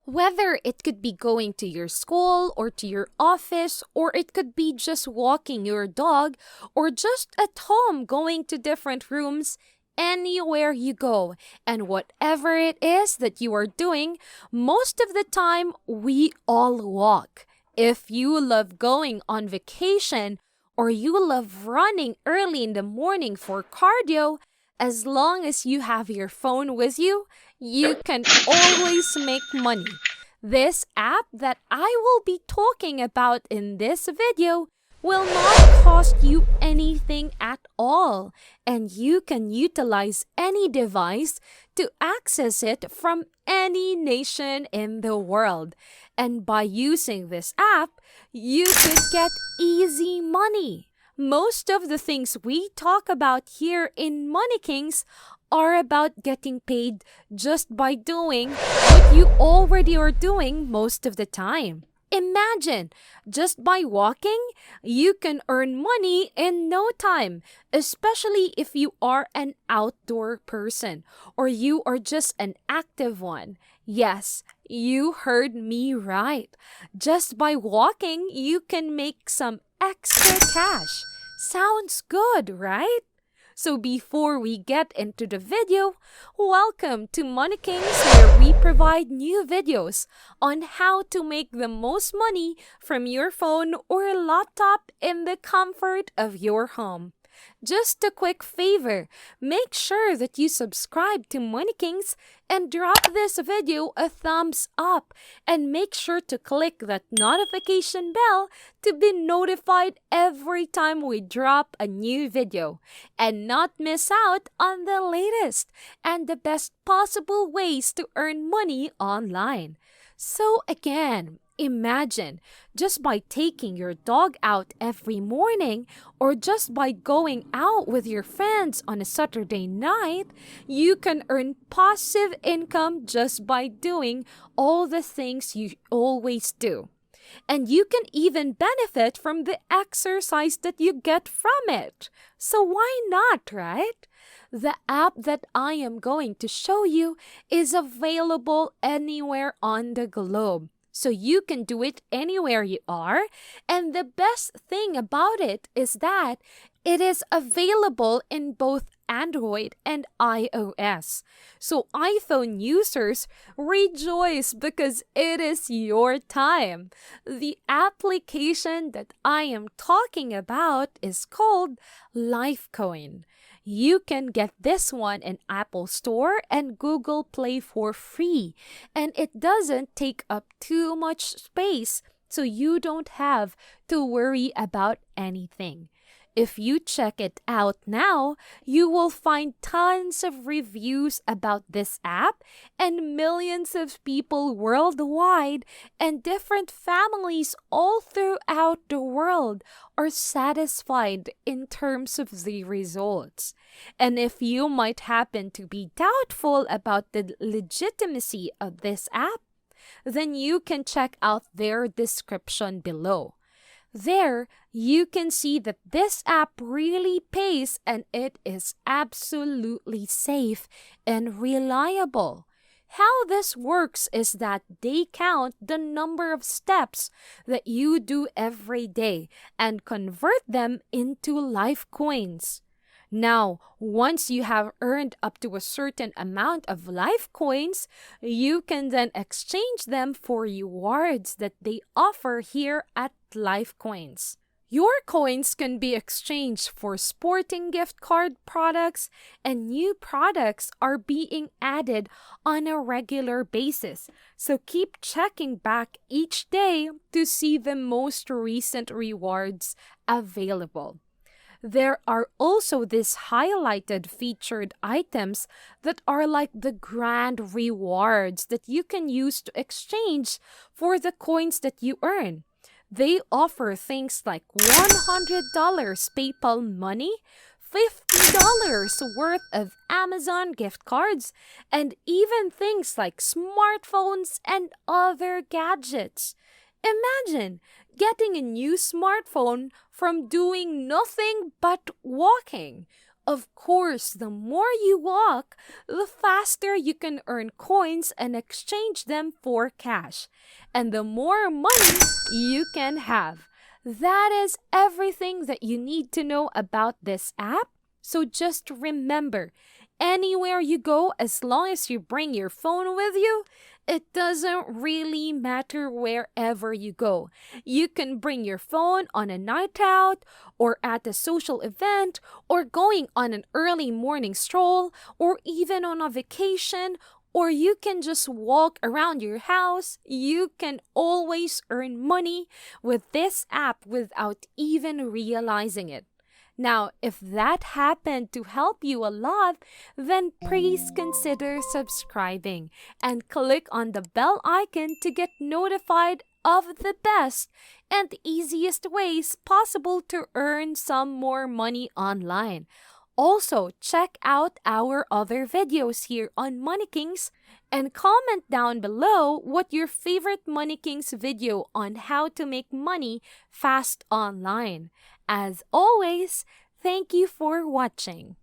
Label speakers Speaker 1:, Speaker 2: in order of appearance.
Speaker 1: Whether it could be going to your school or to your office, or it could be just walking your dog, or just at home going to different rooms, anywhere you go, and whatever it is that you are doing, most of the time we all walk. If you love going on vacation, or you love running early in the morning for cardio, as long as you have your phone with you, you can always make money. This app that I will be talking about in this video will not cost you anything at all, and you can utilize any device to access it from any nation in the world. And by using this app, you could get easy money. Most of the things we talk about here in Money Kings are about getting paid just by doing what you already are doing most of the time. Imagine, just by walking, you can earn money in no time, especially if you are an outdoor person or you are just an active one. Yes, you heard me right. Just by walking, you can make some extra cash. Sounds good, right? So before we get into the video, welcome to Money Kings, where we provide new videos on how to make the most money from your phone or laptop in the comfort of your home. Just a quick favor, make sure that you subscribe to Money Kings and drop this video a thumbs up, and make sure to click that notification bell to be notified every time we drop a new video and not miss out on the latest and the best possible ways to earn money online. So again, imagine, just by taking your dog out every morning or just by going out with your friends on a Saturday night, you can earn passive income just by doing all the things you always do. And you can even benefit from the exercise that you get from it. So why not, right? The app that I am going to show you is available anywhere on the globe. So you can do it anywhere you are. And the best thing about it is that it is available in both Android and iOS. So iPhone users, rejoice because it is your time. The application that I am talking about is called Lifecoin. You can get this one in Apple Store and Google Play for free. And it doesn't take up too much space, so you don't have to worry about anything. If you check it out now, you will find tons of reviews about this app, and millions of people worldwide and different families all throughout the world are satisfied in terms of the results. And if you might happen to be doubtful about the legitimacy of this app, then you can check out their description below. There, you can see that this app really pays, and it is absolutely safe and reliable. How this works is that they count the number of steps that you do every day and convert them into life coins. Now, once you have earned up to a certain amount of life coins, you can then exchange them for rewards that they offer here at Life Coins. Your coins can be exchanged for sporting gift card products, and new products are being added on a regular basis. So keep checking back each day to see the most recent rewards available. There are also these highlighted featured items that are like the grand rewards that you can use to exchange for the coins that you earn. They offer things like $100 PayPal money, $50 worth of Amazon gift cards, and even things like smartphones and other gadgets. Imagine getting a new smartphone from doing nothing but walking. Of course, the more you walk, the faster you can earn coins and exchange them for cash, and the more money you can have. That is everything that you need to know about this app. So just remember, anywhere you go, as long as you bring your phone with you, it doesn't really matter wherever you go. You can bring your phone on a night out, or at a social event, or going on an early morning stroll, or even on a vacation, or you can just walk around your house. You can always earn money with this app without even realizing it. Now, if that happened to help you a lot, then please consider subscribing and click on the bell icon to get notified of the best and easiest ways possible to earn some more money online. Also, check out our other videos here on Money Kings and comment down below what your favorite Money Kings video on how to make money fast online. As always, thank you for watching.